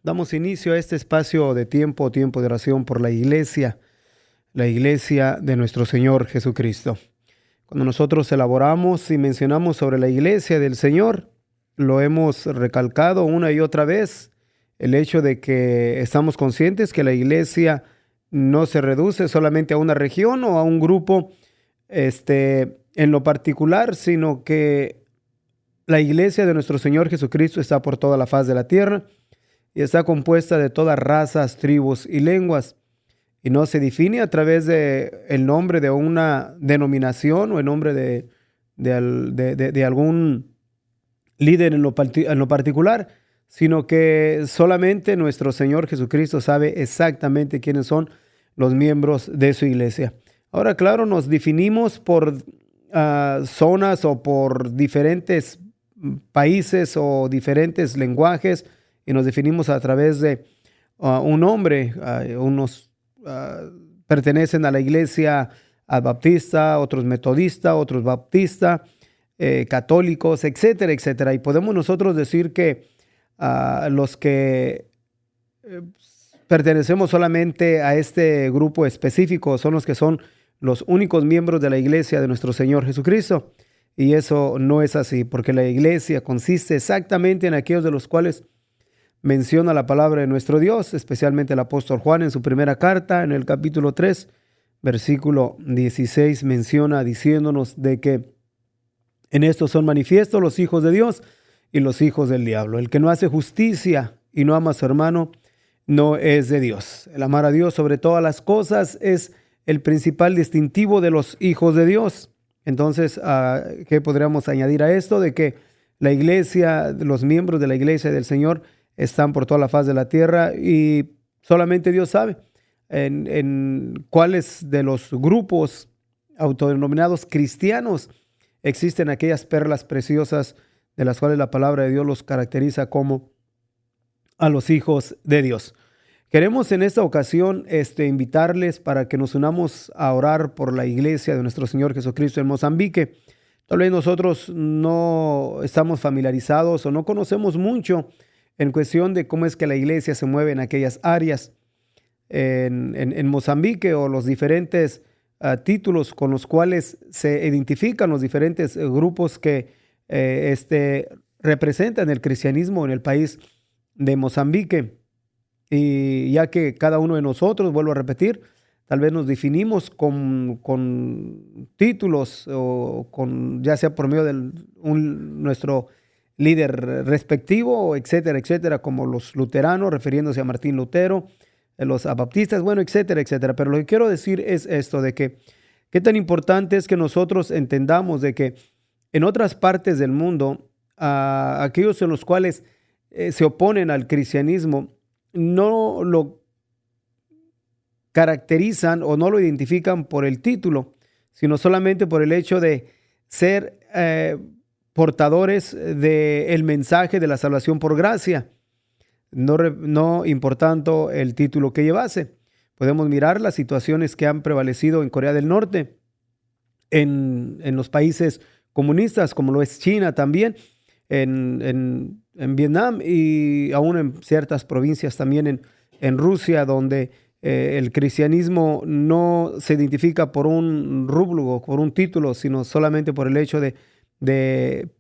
Damos inicio a este espacio de tiempo de oración por la iglesia de nuestro Señor Jesucristo. Cuando nosotros elaboramos y mencionamos sobre la iglesia del Señor, lo hemos recalcado una y otra vez, el hecho de que estamos conscientes que la iglesia no se reduce solamente a una región o a un grupo en lo particular, sino que la iglesia de nuestro Señor Jesucristo está por toda la faz de la tierra y está compuesta de todas razas, tribus y lenguas. Y no se define a través de el nombre de una denominación o el nombre de algún líder en lo particular, sino que solamente nuestro Señor Jesucristo sabe exactamente quiénes son los miembros de su iglesia. Ahora, claro, nos definimos por zonas o por diferentes países o diferentes lenguajes y nos definimos a través de un nombre. Unos pertenecen a la iglesia adventista, otros metodista, otros baptista, católicos, etcétera, etcétera. Y podemos nosotros decir que los que pertenecemos solamente a este grupo específico son los que son los únicos miembros de la iglesia de nuestro Señor Jesucristo. Y eso no es así, porque la iglesia consiste exactamente en aquellos de los cuales menciona la palabra de nuestro Dios, especialmente el apóstol Juan en su primera carta, en el capítulo 3, versículo 16, menciona diciéndonos de que en esto son manifiestos los hijos de Dios y los hijos del diablo. El que no hace justicia y no ama a su hermano no es de Dios. El amar a Dios sobre todas las cosas es el principal distintivo de los hijos de Dios. Entonces, ¿qué podríamos añadir a esto? De que la iglesia, los miembros de la iglesia del Señor están por toda la faz de la tierra y solamente Dios sabe en cuáles de los grupos autodenominados cristianos existen aquellas perlas preciosas de las cuales la palabra de Dios los caracteriza como a los hijos de Dios. Queremos en esta ocasión invitarles para que nos unamos a orar por la iglesia de nuestro Señor Jesucristo en Mozambique. Tal vez nosotros no estamos familiarizados o no conocemos mucho en cuestión de cómo es que la iglesia se mueve en aquellas áreas en Mozambique o los diferentes títulos con los cuales se identifican los diferentes grupos que representan el cristianismo en el país de Mozambique. Y ya que cada uno de nosotros, vuelvo a repetir, tal vez nos definimos con títulos o ya sea por medio de nuestro líder respectivo, etcétera, etcétera, como los luteranos, refiriéndose a Martín Lutero, los baptistas, bueno, etcétera, etcétera. Pero lo que quiero decir es esto, de que qué tan importante es que nosotros entendamos de que en otras partes del mundo, aquellos en los cuales se oponen al cristianismo, no lo caracterizan o no lo identifican por el título, sino solamente por el hecho de ser portadores del mensaje de la salvación por gracia, no importando el título que llevase. Podemos mirar las situaciones que han prevalecido en Corea del Norte, en los países comunistas, como lo es China también, en Vietnam y aún en ciertas provincias también en Rusia, donde el cristianismo no se identifica por un rublo, por un título, sino solamente por el hecho de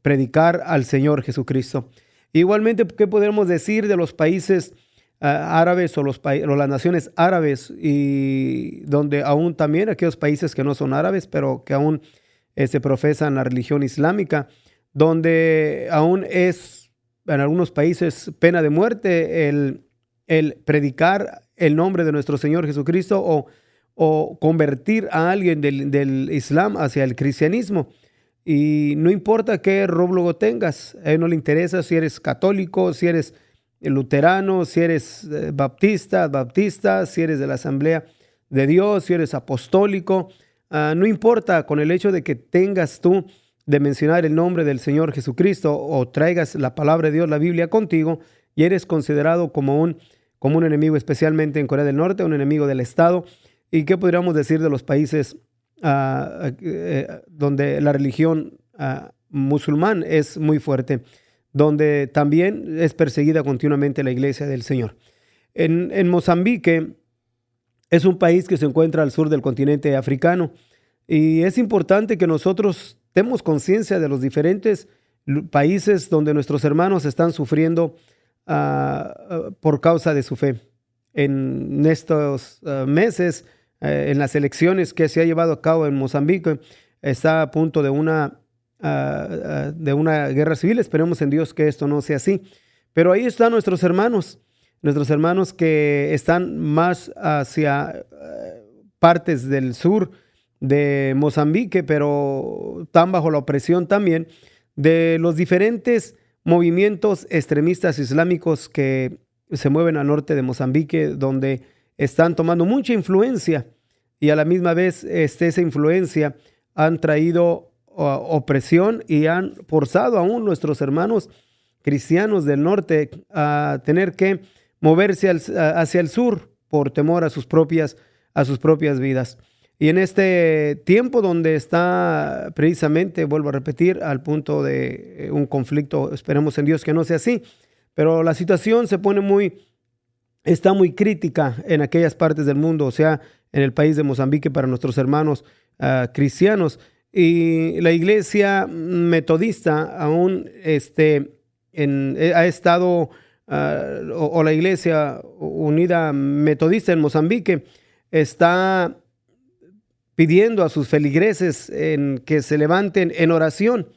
predicar al Señor Jesucristo. Igualmente, ¿qué podemos decir de los países árabes o las naciones árabes y donde aún también aquellos países que no son árabes, pero que aún se profesan la religión islámica, donde aún es en algunos países pena de muerte el predicar el nombre de nuestro Señor Jesucristo o convertir a alguien del Islam hacia el cristianismo? Y no importa qué róblogo tengas, a él no le interesa si eres católico, si eres luterano, si eres baptista, si eres de la Asamblea de Dios, si eres apostólico, no importa, con el hecho de que tengas tú de mencionar el nombre del Señor Jesucristo o traigas la palabra de Dios, la Biblia contigo, y eres considerado como un enemigo, especialmente en Corea del Norte, un enemigo del Estado. ¿Y qué podríamos decir de los países donde la religión musulmán es muy fuerte? donde también es perseguida continuamente la iglesia del Señor. En Mozambique es un país que se encuentra al sur del continente africano y es importante que nosotros tengamos conciencia de los diferentes países donde nuestros hermanos están sufriendo por causa de su fe. En estos meses, en las elecciones que se ha llevado a cabo en Mozambique, está a punto de una guerra civil. Esperemos en Dios que esto no sea así. Pero ahí están nuestros hermanos que están más hacia partes del sur de Mozambique, pero están bajo la opresión también de los diferentes movimientos extremistas islámicos que se mueven al norte de Mozambique, donde están tomando mucha influencia y a la misma vez esa influencia han traído opresión y han forzado aún nuestros hermanos cristianos del norte a tener que moverse hacia el sur por temor a sus propias vidas. Y en este tiempo donde está precisamente, vuelvo a repetir, al punto de un conflicto, esperemos en Dios que no sea así, pero la situación está muy crítica en aquellas partes del mundo, o sea, en el país de Mozambique para nuestros hermanos cristianos. Y la iglesia metodista aún ha estado, o la iglesia unida metodista en Mozambique está pidiendo a sus feligreses que se levanten en oración,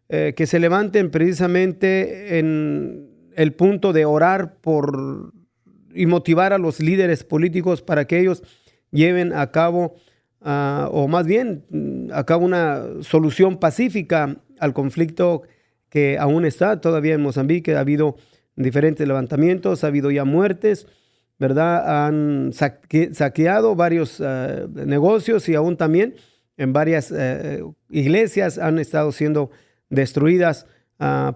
que se levanten precisamente en el punto de orar y motivar a los líderes políticos para que ellos lleven a cabo, o más bien a cabo una solución pacífica al conflicto que aún está todavía en Mozambique. Ha habido diferentes levantamientos, ha habido ya muertes, ¿verdad? Han saqueado varios negocios y aún también en varias iglesias han estado siendo destruidas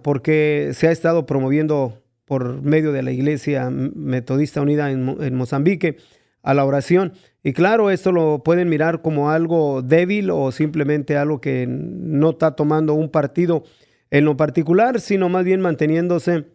porque se ha estado promoviendo por medio de la Iglesia Metodista Unida en Mozambique a la oración. Y claro, esto lo pueden mirar como algo débil o simplemente algo que no está tomando un partido en lo particular, sino más bien manteniéndose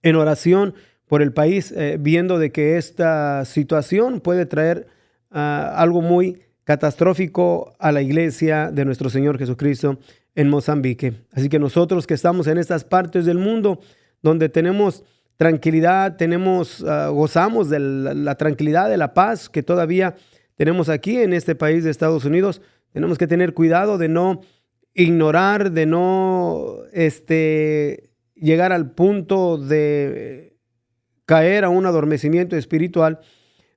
en oración por el país, viendo de que esta situación puede traer algo muy catastrófico a la iglesia de nuestro Señor Jesucristo en Mozambique. Así que nosotros que estamos en estas partes del mundo donde tenemos tranquilidad, gozamos de la tranquilidad, de la paz que todavía tenemos aquí en este país de Estados Unidos, tenemos que tener cuidado de no ignorar, de no llegar al punto de caer a un adormecimiento espiritual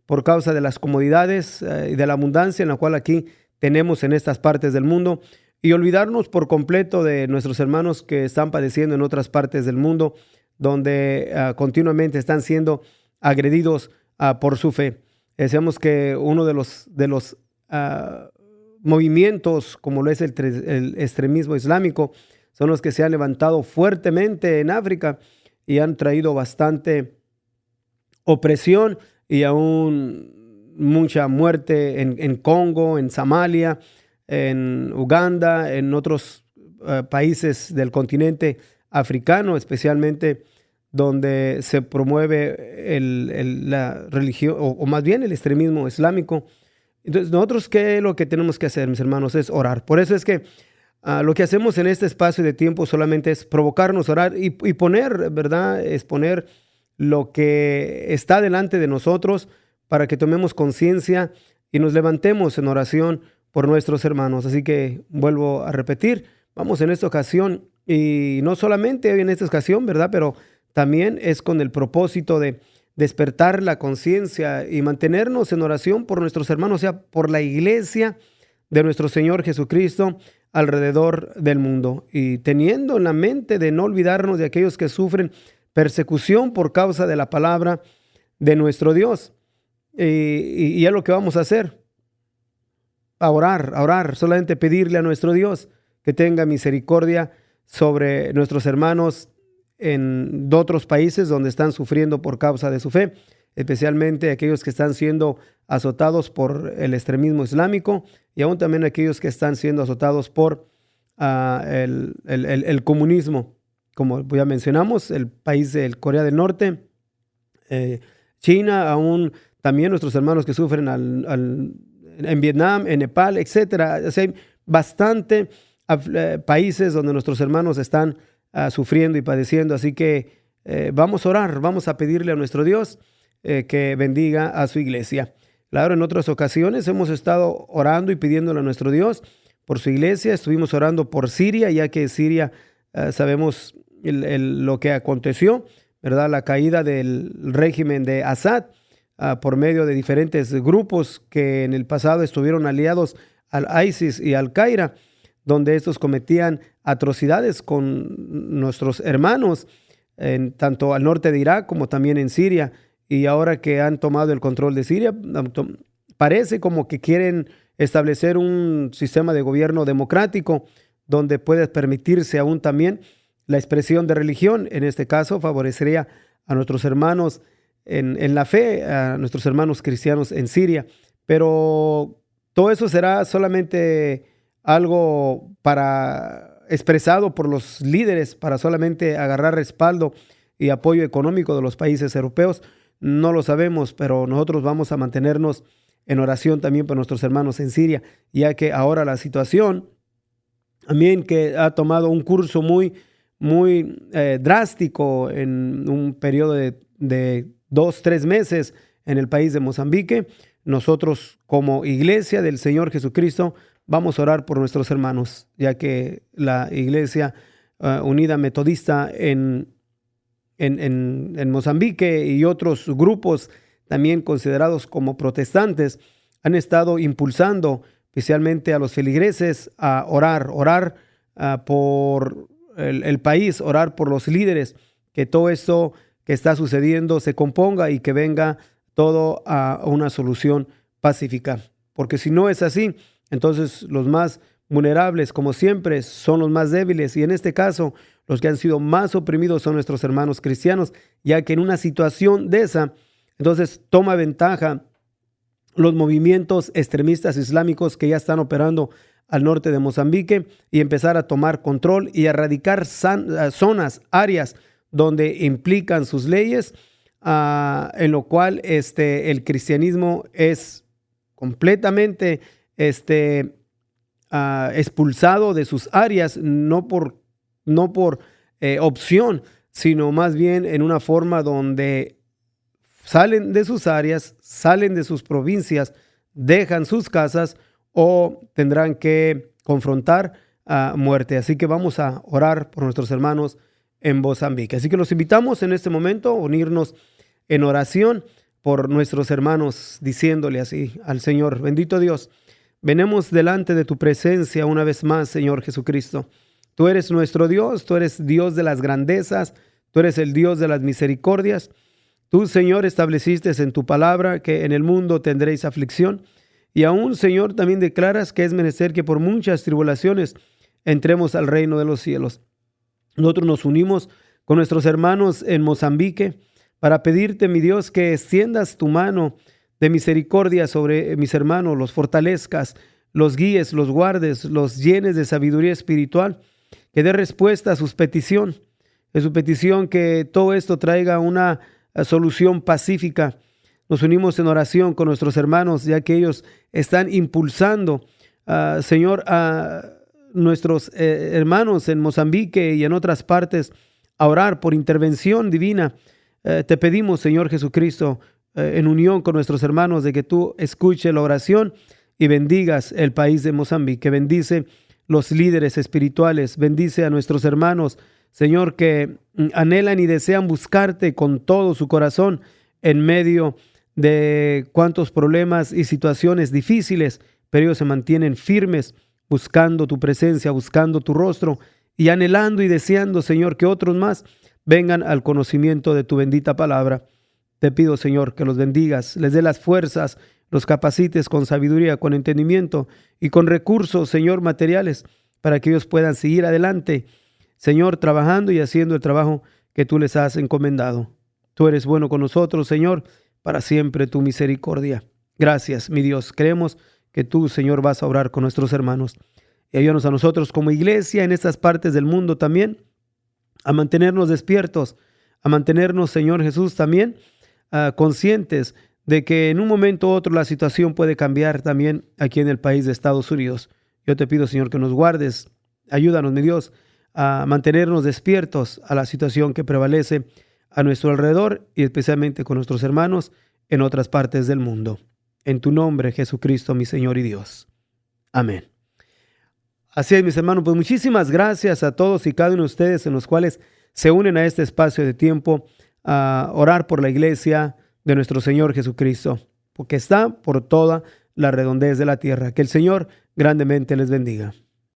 por causa de las comodidades y de la abundancia en la cual aquí tenemos en estas partes del mundo, y olvidarnos por completo de nuestros hermanos que están padeciendo en otras partes del mundo, donde continuamente están siendo agredidos por su fe. Deseamos que uno de los movimientos, como lo es el extremismo islámico, son los que se han levantado fuertemente en África y han traído bastante opresión y aún mucha muerte en Congo, en Somalia, en Uganda, en otros países del continente africano, especialmente donde se promueve la religión, o más bien el extremismo islámico. Entonces, nosotros, ¿qué es lo que tenemos que hacer, mis hermanos? Es orar. Por eso es que lo que hacemos en este espacio de tiempo solamente es provocarnos a orar y poner, ¿verdad? Exponer lo que está delante de nosotros para que tomemos conciencia y nos levantemos en oración por nuestros hermanos. Así que vuelvo a repetir, vamos en esta ocasión, y no solamente en esta ocasión, ¿verdad? Pero también es con el propósito de despertar la conciencia y mantenernos en oración por nuestros hermanos, o sea, por la iglesia de nuestro Señor Jesucristo alrededor del mundo, y teniendo en la mente de no olvidarnos de aquellos que sufren persecución por causa de la palabra de nuestro Dios. Y es lo que vamos a hacer, a orar, solamente pedirle a nuestro Dios que tenga misericordia sobre nuestros hermanos en otros países donde están sufriendo por causa de su fe, especialmente aquellos que están siendo azotados por el extremismo islámico y aún también aquellos que están siendo azotados por el comunismo como ya mencionamos, el país de Corea del Norte, China, aún también nuestros hermanos que sufren en Vietnam, en Nepal, etcétera. O sea, hay bastante países donde nuestros hermanos están sufriendo y padeciendo. Así que vamos a orar, vamos a pedirle a nuestro Dios que bendiga a su iglesia. Claro, en otras ocasiones hemos estado orando y pidiéndole a nuestro Dios por su iglesia. Estuvimos orando por Siria, ya que Siria sabemos lo que aconteció, ¿verdad? La caída del régimen de Assad por medio de diferentes grupos que en el pasado estuvieron aliados al ISIS y al Qaeda, donde estos cometían atrocidades con nuestros hermanos, tanto al norte de Irak como también en Siria. Y ahora que han tomado el control de Siria, parece como que quieren establecer un sistema de gobierno democrático donde pueda permitirse aún también la expresión de religión. En este caso, favorecería a nuestros hermanos en la fe, a nuestros hermanos cristianos en Siria. Pero todo eso será solamente algo expresado por los líderes para solamente agarrar respaldo y apoyo económico de los países europeos. No lo sabemos, pero nosotros vamos a mantenernos en oración también por nuestros hermanos en Siria, ya que ahora la situación también que ha tomado un curso muy drástico en un periodo de 2-3 meses en el país de Mozambique. Nosotros como iglesia del Señor Jesucristo vamos a orar por nuestros hermanos, ya que la iglesia unida metodista en Mozambique y otros grupos también considerados como protestantes han estado impulsando especialmente a los feligreses a orar por el país, orar por los líderes, que todo esto que está sucediendo se componga y que venga todo a una solución pacífica. Porque si no es así, entonces los más vulnerables, como siempre, son los más débiles, y en este caso los que han sido más oprimidos son nuestros hermanos cristianos, ya que en una situación de esa, entonces toma ventaja los movimientos extremistas islámicos que ya están operando al norte de Mozambique y empezar a tomar control y a erradicar zonas, áreas donde implican sus leyes, en lo cual el cristianismo es completamente expulsado de sus áreas, no por opción, sino más bien en una forma donde salen de sus áreas, salen de sus provincias, dejan sus casas o tendrán que confrontar a muerte. Así que vamos a orar por nuestros hermanos en Mozambique. Así que los invitamos en este momento a unirnos en oración por nuestros hermanos, diciéndole así al Señor: bendito Dios, venimos delante de tu presencia una vez más, Señor Jesucristo. Tú eres nuestro Dios, tú eres Dios de las grandezas, tú eres el Dios de las misericordias. Tú, Señor, estableciste en tu palabra que en el mundo tendréis aflicción. Y aún, Señor, también declaras que es menester que por muchas tribulaciones entremos al reino de los cielos. Nosotros nos unimos con nuestros hermanos en Mozambique para pedirte, mi Dios, que extiendas tu mano de misericordia sobre mis hermanos, los fortalezcas, los guíes, los guardes, los llenes de sabiduría espiritual, que dé respuesta a su petición, que todo esto traiga una solución pacífica. Nos unimos en oración con nuestros hermanos, ya que ellos están impulsando, Señor, a nuestros hermanos en Mozambique y en otras partes a orar por intervención divina. Te pedimos, Señor Jesucristo, en unión con nuestros hermanos, de que tú escuches la oración y bendigas el país de Mozambique. Bendice los líderes espirituales, bendice a nuestros hermanos, Señor, que anhelan y desean buscarte con todo su corazón en medio de cuantos problemas y situaciones difíciles, pero ellos se mantienen firmes, buscando tu presencia, buscando tu rostro y anhelando y deseando, Señor, que otros más vengan al conocimiento de tu bendita palabra. Te pido, Señor, que los bendigas, les dé las fuerzas, los capacites con sabiduría, con entendimiento y con recursos, Señor, materiales, para que ellos puedan seguir adelante, Señor, trabajando y haciendo el trabajo que tú les has encomendado. Tú eres bueno con nosotros, Señor, para siempre tu misericordia. Gracias, mi Dios. Creemos que tú, Señor, vas a obrar con nuestros hermanos. Y ayúdanos a nosotros como iglesia en estas partes del mundo también a mantenernos despiertos, a mantenernos, Señor Jesús, también conscientes de que en un momento u otro la situación puede cambiar también aquí en el país de Estados Unidos. Yo te pido, Señor, que nos guardes. Ayúdanos, mi Dios, a mantenernos despiertos a la situación que prevalece a nuestro alrededor y especialmente con nuestros hermanos en otras partes del mundo. En tu nombre, Jesucristo, mi Señor y Dios. Amén. Así es, mis hermanos, pues muchísimas gracias a todos y cada uno de ustedes en los cuales se unen a este espacio de tiempo a orar por la iglesia de nuestro Señor Jesucristo, porque está por toda la redondez de la tierra. Que el Señor grandemente les bendiga.